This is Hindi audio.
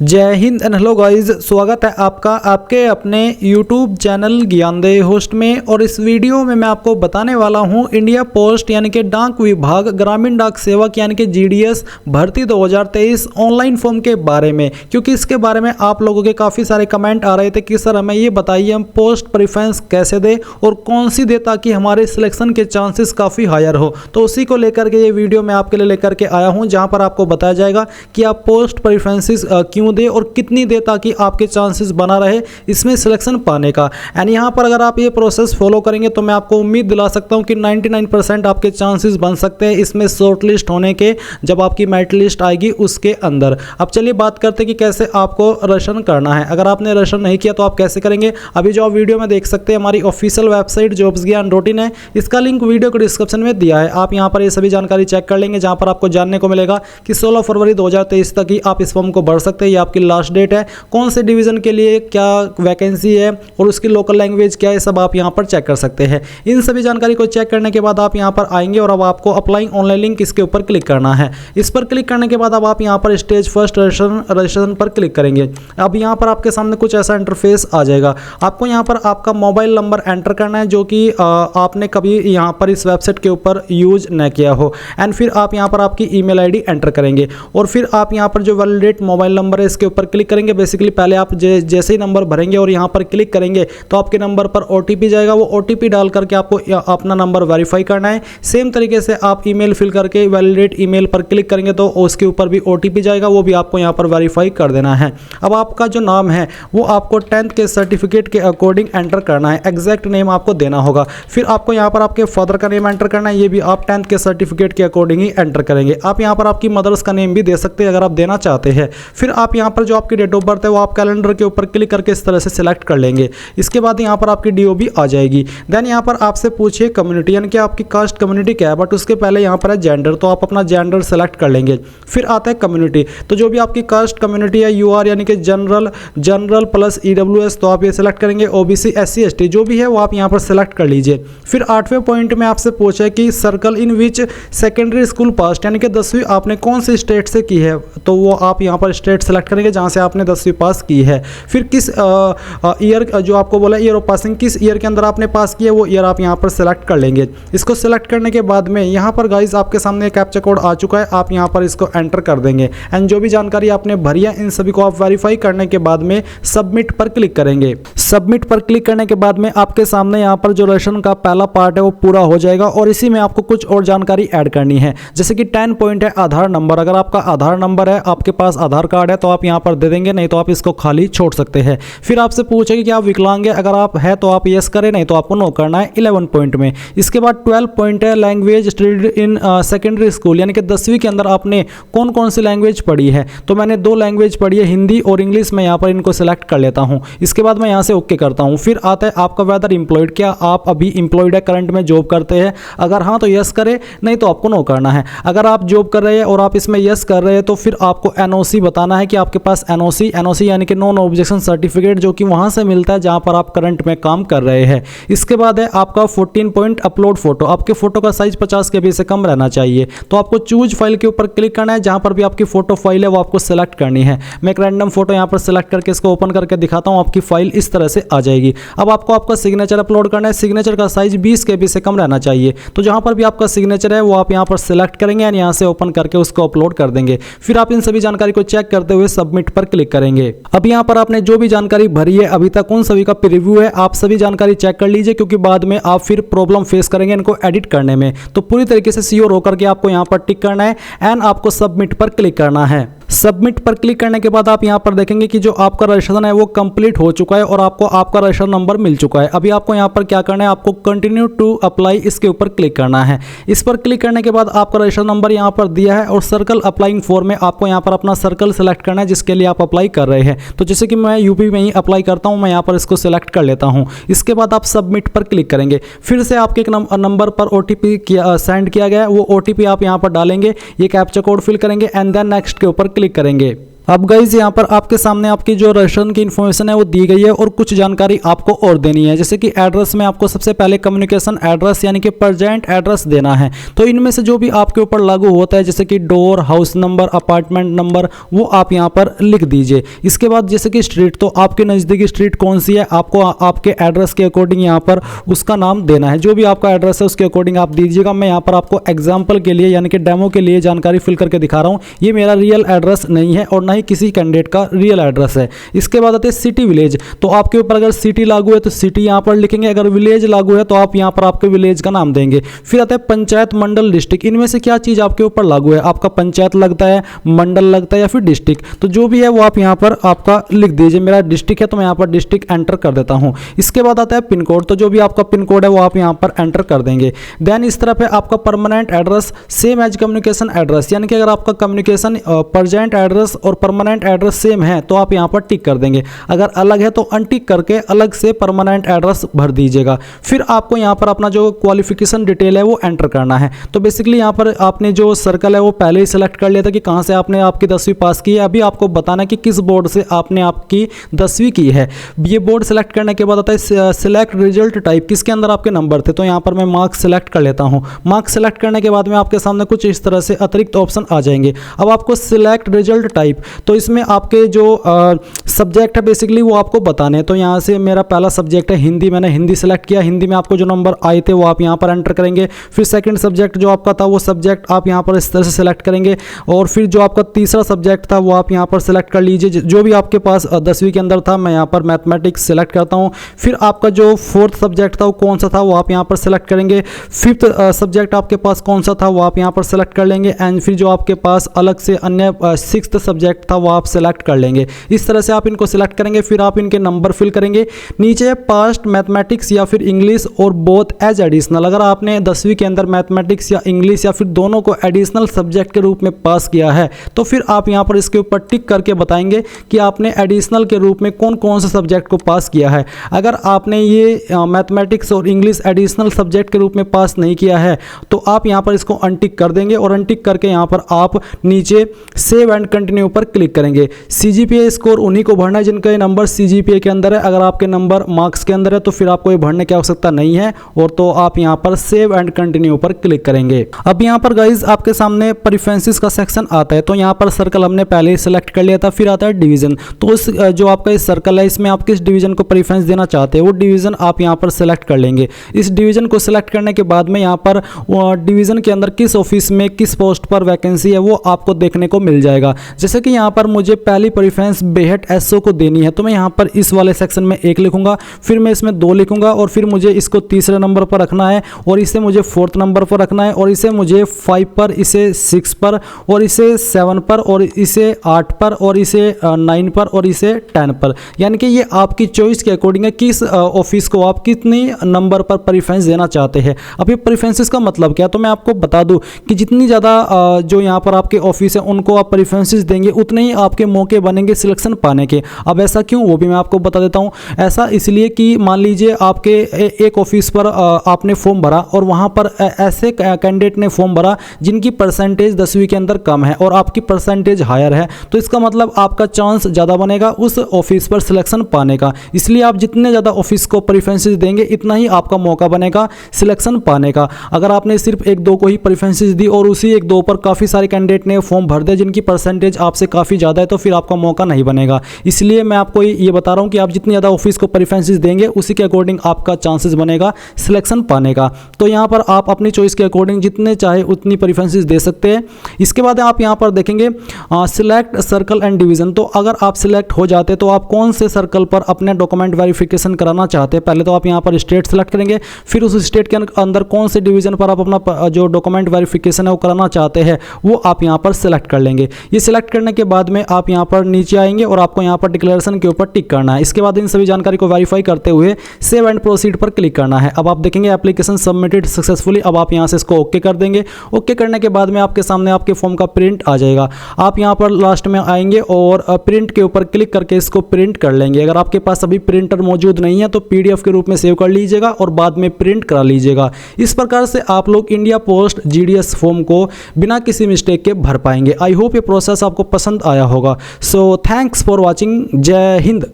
जय हिंद एंड हेलो गाइस, स्वागत है आपका आपके अपने YouTube चैनल ज्ञानदेह होस्ट में। और इस वीडियो में मैं आपको बताने वाला हूं इंडिया पोस्ट यानी कि डाक विभाग ग्रामीण डाक सेवक यानी कि GDS भर्ती 2023 ऑनलाइन फॉर्म के बारे में, क्योंकि इसके बारे में आप लोगों के काफ़ी सारे कमेंट आ रहे थे कि सर हमें ये बताइए हम पोस्ट प्रेफरेंस कैसे दें और कौन सी दे ताकि हमारे सिलेक्शन के चांसेस काफ़ी हायर हो। तो उसी को लेकर के ये वीडियो मैं आपके लिए लेकर के आया हूँ, जहाँ पर आपको बताया जाएगा कि आप पोस्ट प्रेफरेंसेस क्यों दे और कितनी दे ताकि आपके चांसेस बना रहे इसमें सिलेक्शन पाने का। एंड यहाँ पर अगर आप ये प्रोसेस फॉलो करेंगे तो मैं आपको उम्मीद दिला सकता हूँ कि 99% आपके चांसेस बन सकते हैं इसमें शॉर्ट लिस्ट होने के, जब आपकी मेरिट लिस्ट आएगी उसके अंदर। अब चलिए बात करते हैं कि कैसे आपको रजिस्ट्रेशन करना है। अगर आपने रजिस्ट्रेशन नहीं किया तो आप कैसे करेंगे, अभी जो आप वीडियो में देख सकते हैं हमारी ऑफिशियल वेबसाइट jobsgyan.in है, इसका लिंक वीडियो को डिस्क्रिप्शन में दिया है। आप यहाँ पर ये सभी जानकारी चेक कर लेंगे, जहाँ पर आपको जानने को मिलेगा कि 16 फरवरी 2023 तक ही आप इस फॉर्म को भर सकते हैं। ये आपकी लास्ट डेट है, कौन से डिवीजन के लिए क्या वैकेंसी है और उसकी लोकल लैंग्वेज क्या है, सब आप यहां पर चेक कर सकते हैं। इन सभी जानकारी को चेक करने के बाद आप यहां पर आएंगे और अब आपको अप्लाई ऑनलाइन लिंक इसके ऊपर क्लिक करना है। इस पर क्लिक करने के बाद अब आप यहां पर स्टेज फर्स्ट रजिस्ट्रेशन पर क्लिक करेंगे। अब यहां पर आपके सामने कुछ ऐसा इंटरफेस आ जाएगा। आपको यहां पर आपका मोबाइल नंबर एंटर करना है जो कि आपने कभी यहां पर इस वेबसाइट के ऊपर यूज न किया हो। एंड फिर आप यहां पर आपकी ईमेल आईडी एंटर करेंगे और फिर आप यहां पर जो वैलिडेट मोबाइल नंबर है इसके ऊपर क्लिक करेंगे। बेसिकली पहले आप जैसे ही नंबर भरेंगे और यहाँ पर क्लिक करेंगे तो आपके नंबर पर OTP जाएगा। वो OTP डाल करके आपको अपना नंबर वेरीफाई करना है। सेम तरीके से आप ईमेल फिल करके वैलिडेट ईमेल पर क्लिक करेंगे तो उसके ऊपर भी OTP जाएगा, वो भी आपको यहाँ पर वेरीफाई कर देना है। अब आपका जो नाम है वो आपको 10th के सर्टिफिकेट के अकॉर्डिंग एंटर करना है, एग्जैक्ट नेम आपको देना होगा। फिर आपको यहाँ पर आपके फादर का नेम एंटर करना है, ये भी आप 10th के सर्टिफिकेट के अकॉर्डिंग ही एंटर करेंगे। आप यहाँ पर आपकी मदर्स का नेम भी दे सकते हैं अगर आप देना चाहते हैं। फिर आप यहाँ पर जो आपकी डेट ऑफ बर्थ है वो आप कैलेंडर के ऊपर क्लिक करके इस तरह से सिलेक्ट कर लेंगे। इसके बाद यहाँ पर आपकी DOB आ जाएगी। देन यहाँ पर आपसे पूछिए कम्युनिटी यानी कि आपकी कास्ट कम्युनिटी क्या है, बट उसके पहले यहाँ पर है जेंडर, तो आप अपना जेंडर सेलेक्ट कर लेंगे। फिर आता है कम्युनिटी, तो जो भी आपकी कास्ट कम्युनिटी है UR यानी कि जनरल प्लस EWS, तो आप ये सिलेक्ट करेंगे। OBC SC ST जो भी है वो आप यहाँ पर सिलेक्ट कर लीजिए। फिर 8वें पॉइंट में आपसे पूछा है कि circle in which secondary school pass यानी कि 10वीं आपने कौन से स्टेट से की है, तो वो आप यहाँ पर स्टेट सेलेक्ट करेंगे जहाँ से आपने 10वीं पास की है। फिर किस ईयर जो आपको बोला ईयर ऑफ पासिंग, किस ईयर के अंदर आपने पास किया वो ईयर आप यहाँ पर सेलेक्ट कर लेंगे। इसको सेलेक्ट करने के बाद में यहाँ पर गाइज आपके सामने कैप्चा कोड आ चुका है, आप यहाँ पर इसको एंटर कर देंगे। एंड जो भी जानकारी आपने भरी है इन सभी को आप वेरीफाई करने के बाद में सबमिट पर क्लिक करेंगे। सबमिट पर क्लिक करने के बाद में आपके सामने यहाँ पर जो रजिस्ट्रेशन का पहला पार्ट है वो पूरा हो जाएगा और इसी में आपको कुछ और जानकारी ऐड करनी है। जैसे कि 10 पॉइंट है आधार नंबर, अगर आपका आधार नंबर है, आपके पास आधार कार्ड है तो आप यहाँ पर दे देंगे, नहीं तो आप इसको खाली छोड़ सकते हैं। फिर आपसे पूछेगी कि आप विकलांग है, अगर आप है तो आप यस करें, नहीं तो आपको नो करना है 11 पॉइंट में। इसके बाद 12 पॉइंट है language studied in secondary school यानी कि 10वीं के अंदर आपने कौन कौन सी लैंग्वेज पढ़ी है, तो मैंने 2 लैंग्वेज पढ़ी है, हिंदी और इंग्लिश। मैं यहाँ पर इनको सेलेक्ट कर लेता हूँ। इसके बाद मैं यहाँ से ओके करता हूँ। फिर आता है आपका वेदर एम्प्लॉयड, क्या आप अभी एम्प्लॉयड है, करंट में जॉब करते हैं, अगर हाँ तो यस करें, नहीं तो आपको नो करना है। अगर आप जॉब कर रहे हैं और आप इसमें यस कर रहे हैं तो फिर आपको NOC बताना है कि आपके पास NOC यानी कि नॉन ऑब्जेक्शन सर्टिफिकेट, जो कि वहां से मिलता है जहां पर आप करंट में काम कर रहे हैं। इसके बाद है आपका 14 पॉइंट अपलोड फोटो, आपके फोटो का साइज 50 KB से कम रहना चाहिए। तो आपको चूज फाइल के ऊपर क्लिक करना है, जहां पर भी आपकी फोटो फाइल है वो आपको सेलेक्ट करनी है। मैं एक रैंडम फोटो यहां पर सेलेक्ट करके इसको ओपन करके दिखाता हूं, आपकी फाइल इस तरह से आ जाएगी। अब आपको आपका सिग्नेचर अपलोड करना है, सिग्नेचर का साइज 20 KB से कम रहना चाहिए। तो जहां पर भी आपका सिग्नेचर है वो आप यहां पर सेलेक्ट करेंगे और यहां से ओपन करके उसको अपलोड कर देंगे। फिर आप इन सभी जानकारी को चेक करते हुए सबमिट पर क्लिक करेंगे। अब यहां पर आपने जो भी जानकारी भरी है अभी तक उन सभी का प्रीव्यू है, आप सभी जानकारी चेक कर लीजिए, क्योंकि बाद में आप फिर प्रॉब्लम फेस करेंगे इनको एडिट करने में। तो पूरी तरीके से श्योर होकर के आपको यहां पर टिक करना है एंड आपको सबमिट पर क्लिक करना है। सबमिट पर क्लिक करने के बाद आप यहां पर देखेंगे कि जो आपका रजिस्ट्रेशन है वो कंप्लीट हो चुका है और आपको आपका रजिस्ट्रेशन नंबर मिल चुका है। अभी आपको यहां पर क्या करना है, आपको कंटिन्यू टू अप्लाई इसके ऊपर क्लिक करना है। इस पर क्लिक करने के बाद आपका रजिस्ट्रेशन नंबर यहां पर दिया है और सर्कल अप्लाइंग फॉर में आपको यहां पर अपना सर्कल सेलेक्ट करना है जिसके लिए आप अप्लाई कर रहे हैं। तो जैसे कि मैं यूपी में ही अप्लाई करता हूं, मैं यहां पर इसको सिलेक्ट कर लेता हूं। इसके बाद आप सबमिट पर क्लिक करेंगे। फिर से आपके एक नंबर पर OTP सेंड किया गया है, वो OTP आप यहां पर डालेंगे, ये कैप्चा कोड फिल करेंगे एंड देन नेक्स्ट के ऊपर क्लिक करेंगे। अब गाइज यहाँ पर आपके सामने आपकी जो रजिस्ट्रेशन की इन्फॉर्मेशन है वो दी गई है और कुछ जानकारी आपको और देनी है, जैसे कि एड्रेस में आपको सबसे पहले कम्युनिकेशन एड्रेस यानी कि प्रेजेंट एड्रेस देना है। तो इनमें से जो भी आपके ऊपर लागू होता है जैसे कि door, house number, apartment number, वो आप यहाँ पर लिख दीजिए। इसके बाद जैसे कि स्ट्रीट, तो आपके नज़दीकी स्ट्रीट कौन सी है आपको आपके एड्रेस के अकॉर्डिंग यहाँ पर उसका नाम देना है। जो भी आपका एड्रेस है उसके अकॉर्डिंग आप दीजिएगा। मैं यहाँ पर आपको एग्जाम्पल के लिए यानी कि डेमो के लिए जानकारी फिल करके दिखा रहा हूँ। ये मेरा रियल एड्रेस नहीं है और ना ही किसी कैंडिडेट का रियल एड्रेस है। इसके बाद आते हैं सिटी विलेज, तो आपके ऊपर अगर सिटी लागू है तो सिटी यहाँ पर लिखेंगे, अगर विलेज लागू है तो आप यहाँ पर आपके विलेज का नाम देंगे। फिर आता है पंचायत, मंडल, डिस्ट्रिक्ट, इनमें से क्या चीज़ आपके ऊपर लागू है, आपका पंचायत लगता है, मंडल लगता है या फिर डिस्ट्रिक्ट, तो जो भी है वो आप यहाँ पर आपका लिख दीजिए। मेरा डिस्ट्रिक्ट है तो मैं यहाँ पर डिस्ट्रिक्ट एंटर कर देता हूँ। इसके बाद आता है पिन कोड, तो जो भी आपका पिन कोड है वो आप यहाँ पर एंटर कर देंगे। देन इस तरफ है आपका permanent address same as communication address, यानी कि अगर आपका कम्युनिकेशन प्रेजेंट एड्रेस और परमानेंट एड्रेस सेम है तो आप यहाँ पर टिक कर देंगे, अगर अलग है तो अनटिक करके अलग से परमानेंट एड्रेस भर दीजिएगा। फिर आपको यहाँ पर अपना जो क्वालिफिकेशन डिटेल है वो एंटर करना है। तो बेसिकली यहाँ पर आपने जो सर्कल है वो पहले ही सिलेक्ट कर लिया था कि कहाँ से आपने आपकी 10वीं पास की है। अभी आपको बताना है कि किस बोर्ड से आपने आपकी 10वीं की है। ये बोर्ड सेलेक्ट करने के बाद आता है सिलेक्ट रिजल्ट टाइप, किसके अंदर आपके नंबर थे, तो यहाँ पर मैं मार्क्स सेलेक्ट कर लेता हूँ। मार्क्स सेलेक्ट करने के बाद में आपके सामने कुछ इस तरह से अतिरिक्त ऑप्शन आ जाएंगे। अब आपको सिलेक्ट रिजल्ट टाइप, तो इसमें आपके जो सब्जेक्ट है बेसिकली वो आपको बताने हैं। तो यहाँ से मेरा पहला सब्जेक्ट है हिंदी, मैंने हिंदी सेलेक्ट किया। हिंदी में आपको जो नंबर आए थे वो आप यहाँ पर एंटर करेंगे। फिर सेकंड सब्जेक्ट जो आपका था वो सब्जेक्ट आप यहाँ पर इस तरह से सेलेक्ट करेंगे। और फिर जो आपका तीसरा सब्जेक्ट था वो आप यहाँ पर सेलेक्ट कर लीजिए, जो भी आपके पास 10वीं के अंदर था। मैं यहाँ पर मैथमेटिक्स सेलेक्ट करता हूँ। फिर आपका जो फोर्थ सब्जेक्ट था वो कौन सा था वो आप यहाँ पर सेलेक्ट करेंगे। फिफ्थ सब्जेक्ट आपके पास कौन सा था वो आप यहाँ पर सेलेक्ट कर लेंगे। एंड फिर जो आपके पास अलग से अन्य सिक्स्थ सब्जेक्ट था वो आप सेलेक्ट कर लेंगे। इस तरह से आप इनको सेलेक्ट करेंगे। फिर आप इनके नंबर फिल करेंगे। नीचे पास्ट, मैथमेटिक्स या फिर इंग्लिश और बोथ एज एडिशनल, अगर आपने 10वीं के अंदर मैथमेटिक्स या इंग्लिश या फिर दोनों को एडिशनल सब्जेक्ट के रूप में पास किया है तो फिर आप यहाँ पर इसके ऊपर टिक करके बताएंगे कि आपने एडिशनल के रूप में कौन कौन से सब्जेक्ट को पास किया है। अगर आपने ये मैथमेटिक्स और इंग्लिश एडिशनल सब्जेक्ट के रूप में पास नहीं किया है तो आप यहाँ पर इसको अनटिक कर देंगे और अनटिक करके यहाँ पर आप नीचे सेव एंड कंटिन्यू पर क्लिक करेंगे। सीजीपीए स्कोर उन्हीं को भरना है जिनका ये नंबर सीजीपीए के अंदर है। अगर आपके नंबर मार्क्स के अंदर है तो फिर आपको ये भरने की आवश्यकता नहीं है और तो आप यहाँ पर सेव एंड कंटिन्यू पर क्लिक करेंगे। अब यहाँ पर गाइज आपके सामने प्रेफरेंसेस का सेक्शन आता है। तो यहाँ पर सर्कल हमने पहले ही सिलेक्ट कर लिया था। फिर आता है डिवीजन, तो इस जो आपका इस सर्कल है इसमें आप किस डिवीजन को प्रेफरेंस देना चाहते हैं वो डिवीजन आप यहाँ पर सेलेक्ट कर लेंगे। इस डिवीजन को सिलेक्ट करने के बाद में यहाँ पर डिवीजन के अंदर किस ऑफिस में किस पोस्ट पर वैकेंसी है वो आपको देखने को मिल जाएगा। जैसे कि यहाँ पर मुझे पहली प्रेफरेंस बेहट एसओ को देनी है तो मैं यहाँ पर इस वाले सेक्शन में 1 लिखूंगा, फिर मैं इसमें 2 लिखूंगा और फिर मुझे इसको तीसरे नंबर पर रखना है और इसे मुझे 4th नंबर पर रखना है और इसे मुझे 5 पर, इसे 6 पर और इसे 7 पर और इसे 8 पर और इसे 9 पर और इसे 10 पर। यानी कि ये आपकी चॉइस के अकॉर्डिंग है किस ऑफिस को आप कितनी नंबर पर प्रेफरेंस देना चाहते हैं। अब ये प्रेफरेंसेस का मतलब क्या है तो मैं आपको बता दूं कि जितनी ज़्यादा जो यहाँ पर आपके ऑफिस है उनको आप प्रेफरेंसेस देंगे उतने ही आपके मौके बनेंगे सिलेक्शन पाने के। अब ऐसा क्यों वो भी मैं आपको बता देता हूँ। ऐसा इसलिए कि मान लीजिए आपके एक ऑफिस पर आपने फॉर्म भरा और वहाँ पर ऐसे कैंडिडेट ने फॉर्म भरा जिनकी परसेंटेज 10वीं के अंदर कम है और आपकी परसेंटेज हायर है, तो इसका मतलब आपका चांस ज़्यादा बनेगा उस ऑफिस पर सिलेक्शन पाने का। इसलिए आप जितने ज़्यादा ऑफिस को प्रेफरेंसेस देंगे इतना ही आपका मौका बनेगा सिलेक्शन पाने का। अगर आपने सिर्फ 1-2 को ही प्रेफरेंसेस दी और उसी 1-2 पर काफ़ी सारे कैंडिडेट ने फॉर्म भर दिया जिनकी परसेंटेज आपसे काफ़ी ज़्यादा है तो फिर आपका मौका नहीं बनेगा। इसलिए मैं आपको ये बता रहा हूँ कि आप जितनी ज़्यादा ऑफिस को प्रेफरेंसेस देंगे उसी के अकॉर्डिंग आपका चांसेस बनेगा सिलेक्शन पाने का। तो यहाँ पर आप अपनी चॉइस के अकॉर्डिंग जितने चाहे उतनी प्रेफरेंसेस दे सकते हैं। इसके बाद आप यहाँ पर देखेंगे सिलेक्ट सर्कल एंड डिवीज़न। तो अगर आप सिलेक्ट हो जाते तो आप कौन से सर्कल पर अपने डॉक्यूमेंट वेरिफिकेशन कराना चाहते हैं, पहले तो आप यहाँ पर स्टेट सेलेक्ट करेंगे, फिर उस स्टेट के अंदर कौन से डिवीज़न पर आप अपना जो डॉक्यूमेंट वेरिफिकेशन है वो कराना चाहते हैं वो आप यहाँ पर सिलेक्ट कर लेंगे। ये सिलेक्ट करने के बाद में आप यहाँ पर नीचे आएंगे और आपको यहाँ पर डिक्लेरेशन के ऊपर टिक करना है। इसके बाद इन सभी जानकारी को वेरीफाई करते हुए सेव एंड प्रोसीड पर क्लिक करना है। अब आप देखेंगे एप्लीकेशन सबमिटेड सक्सेसफुली। अब आप यहाँ से इसको ओके कर देंगे। ओके करने के बाद में आपके सामने आपके फॉर्म का प्रिंट आ जाएगा। आप यहाँ पर लास्ट में आएंगे और प्रिंट के ऊपर क्लिक करके इसको प्रिंट कर लेंगे। अगर आपके पास अभी प्रिंटर मौजूद नहीं है तो PDF के रूप में सेव कर लीजिएगा और बाद में प्रिंट करा लीजिएगा। इस प्रकार से आप लोग इंडिया पोस्ट GDS फॉर्म को बिना किसी मिस्टेक के भर पाएंगे। आई होप ये प्रोसेस आपको पसंद पसंद आया होगा। So thanks for watching. जय हिंद।